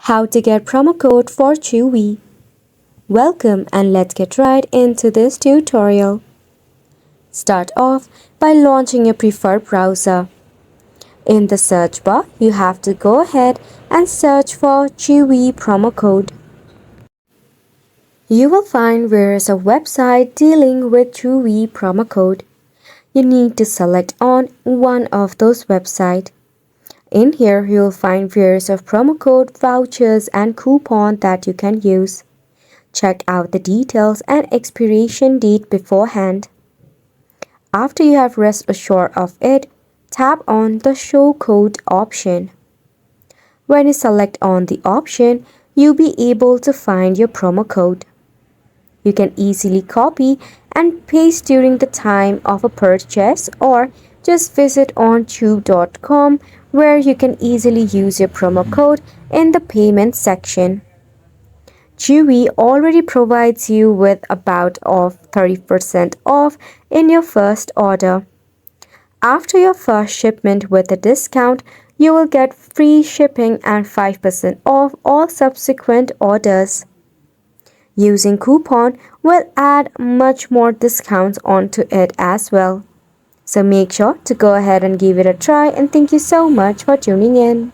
How to get promo code for Chewy. Welcome and let's get right into this tutorial. Start off by launching your preferred browser. In the search bar, you have to go ahead and search for Chewy promo code. You will find various websites dealing with Chewy promo code. You need to select on one of those websites. In here, you will find various promo code, vouchers, and coupon that you can use. Check out the details and expiration date beforehand. After you have rest assured of it, tap on the Show Code option. When you select on the option, you'll be able to find your promo code. You can easily copy and paste during the time of a purchase or just visit on chewy.com where you can easily use your promo code in the payment section. Chewy already provides you with about of 30% off in your first order. After your first shipment with a discount, you will get free shipping and 5% off all subsequent orders. Using coupon will add much more discounts onto it as well. So make sure to go ahead and give it a try, and thank you so much for tuning in.